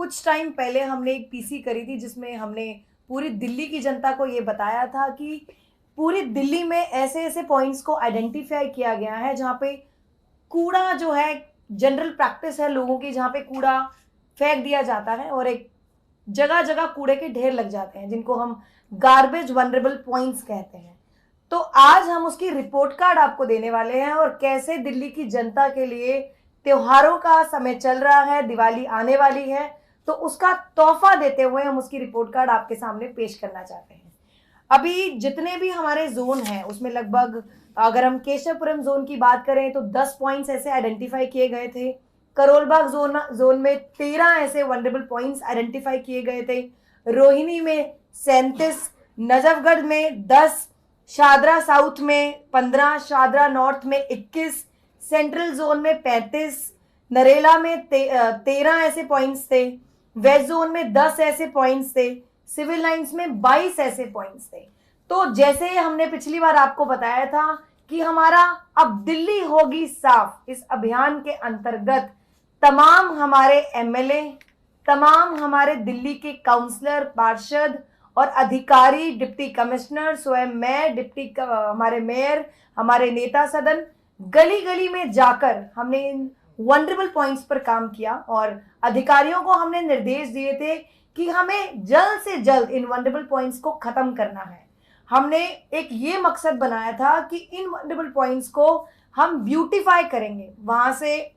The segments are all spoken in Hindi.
कुछ टाइम पहले हमने एक पीसी करी थी जिसमें हमने पूरी दिल्ली की जनता को ये बताया था कि पूरी दिल्ली में ऐसे ऐसे पॉइंट्स को आइडेंटिफाई किया गया है जहाँ पे कूड़ा जो है, जनरल प्रैक्टिस है लोगों की, जहाँ पे कूड़ा फेंक दिया जाता है और एक जगह जगह कूड़े के ढेर लग जाते हैं जिनको हम गार्बेज वनरेबल पॉइंट्स कहते हैं। तो आज हम उसकी रिपोर्ट कार्ड आपको देने वाले हैं और कैसे दिल्ली की जनता के लिए त्योहारों का समय चल रहा है, दिवाली आने वाली है, तो उसका तोहफा देते हुए हम उसकी रिपोर्ट कार्ड आपके सामने पेश करना चाहते हैं। अभी जितने भी हमारे जोन हैं उसमें लगभग, अगर हम केशवपुरम जोन की बात करें तो 10 पॉइंट्स ऐसे आइडेंटिफाई किए गए थे। करोलबाग जोन में 13 ऐसे वनरेबल पॉइंट्स आइडेंटिफाई किए गए थे। रोहिणी में 37, नजफगढ़ में 10, शादरा साउथ में 15, शादरा नॉर्थ में 21, सेंट्रल जोन में 35, नरेला में 13 ऐसे पॉइंट्स थे। वेस्ट जोन में 10 ऐसे पॉइंट्स थे। सिविल लाइंस में 22 ऐसे पॉइंट्स थे। तो जैसे हमने पिछली बार आपको बताया था कि हमारा अब दिल्ली होगी साफ, इस अभियान के अंतर्गत तमाम हमारे एमएलए, तमाम हमारे दिल्ली के काउंसलर, पार्षद और अधिकारी, डिप्टी कमिश्नर, स्वयं मैं, हमारे मेयर, हमारे नेता सदन, गली गली में जाकर हमने इन वनरेबल पॉइंट्स पर काम किया और अधिकारियों को हमने निर्देश दिए थे कि हमें जल्द से जल्द इन वनरेबल पॉइंट्स को खत्म करना है। हमने एक ये मकसद बनाया था कि इन वनरेबल पॉइंट्स को हम ब्यूटीफाई करेंगे, वहां से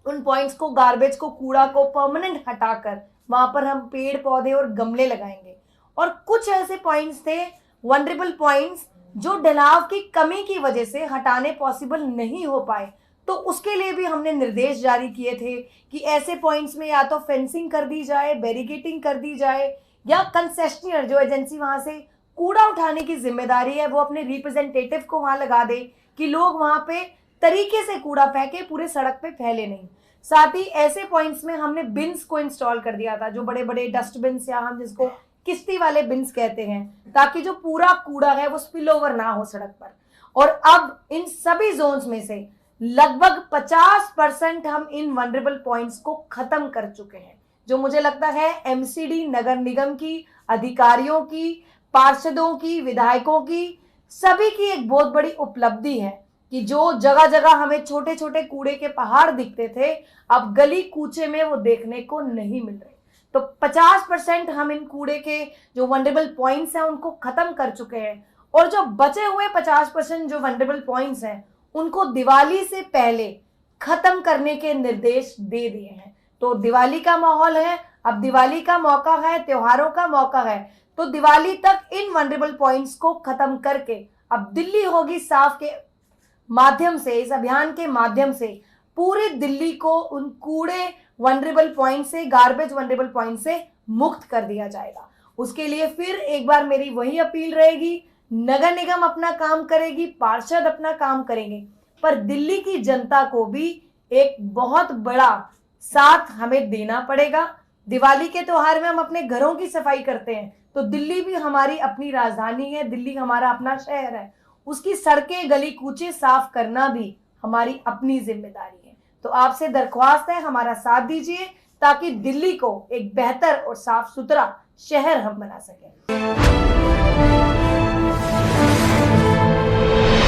उन पॉइंट्स को, गार्बेज को, कूड़ा को परमानेंट हटाकर वहां पर हम पेड़ पौधे और गमले लगाएंगे। और कुछ ऐसे पॉइंट्स थे, वनरेबल पॉइंट्स, जो ढलाव की कमी की वजह से हटाने पॉसिबल नहीं हो पाए, तो उसके लिए भी हमने निर्देश जारी किए थे कि ऐसे पॉइंट्स में या तो फेंसिंग कर दी जाए, बैरिकेटिंग कर दी जाए, या कंसेशनियर जो एजेंसी वहां से कूड़ा उठाने की जिम्मेदारी है वो अपने रिप्रेजेंटेटिव को वहां लगा दे कि लोग वहां पे तरीके से कूड़ा फेंके, पूरे सड़क पे फैले नहीं। साथ ही ऐसे पॉइंट्स में हमने बिन्स को इंस्टॉल कर दिया था, जो बड़े बड़े डस्टबिन या हम जिसको किश्ती वाले बिन्स कहते हैं, ताकि जो पूरा कूड़ा है वो स्पिल ओवर ना हो सड़क पर। और अब इन सभी जोन्स में से लगभग 50% हम इन वनरेबल पॉइंट्स को खत्म कर चुके हैं, जो मुझे लगता है एमसीडी, नगर निगम की अधिकारियों की, पार्षदों की, विधायकों की, सभी की एक बहुत बड़ी उपलब्धि है कि जो जगह जगह हमें छोटे छोटे कूड़े के पहाड़ दिखते थे, अब गली कूचे में वो देखने को नहीं मिल रहे। तो 50% हम इन कूड़े के जो वनरेबल पॉइंट्स हैं उनको खत्म कर चुके हैं और जो बचे हुए 50% जो वनरेबल पॉइंट्स हैं उनको दिवाली से पहले खत्म करने के निर्देश दे दिए हैं। तो दिवाली का माहौल है, अब दिवाली का मौका है, त्योहारों का मौका है, तो दिवाली तक इन वनरेबल पॉइंट्स को खत्म करके अब दिल्ली होगी साफ के माध्यम से, इस अभियान के माध्यम से पूरी दिल्ली को उन कूड़े वनरेबल पॉइंट से, गार्बेज वनरेबल पॉइंट से मुक्त कर दिया जाएगा। उसके लिए फिर एक बार मेरी वही अपील रहेगी, नगर निगम अपना काम करेगी, पार्षद अपना काम करेंगे, पर दिल्ली की जनता को भी एक बहुत बड़ा साथ हमें देना पड़ेगा। दिवाली के त्योहार में हम अपने घरों की सफाई करते हैं, तो दिल्ली भी हमारी अपनी राजधानी है, दिल्ली हमारा अपना शहर है, उसकी सड़कें, गली कूचे साफ करना भी हमारी अपनी जिम्मेदारी है। तो आपसे दरख्वास्त है, हमारा साथ दीजिए ताकि दिल्ली को एक बेहतर और साफ सुथरा शहर हम बना सकें।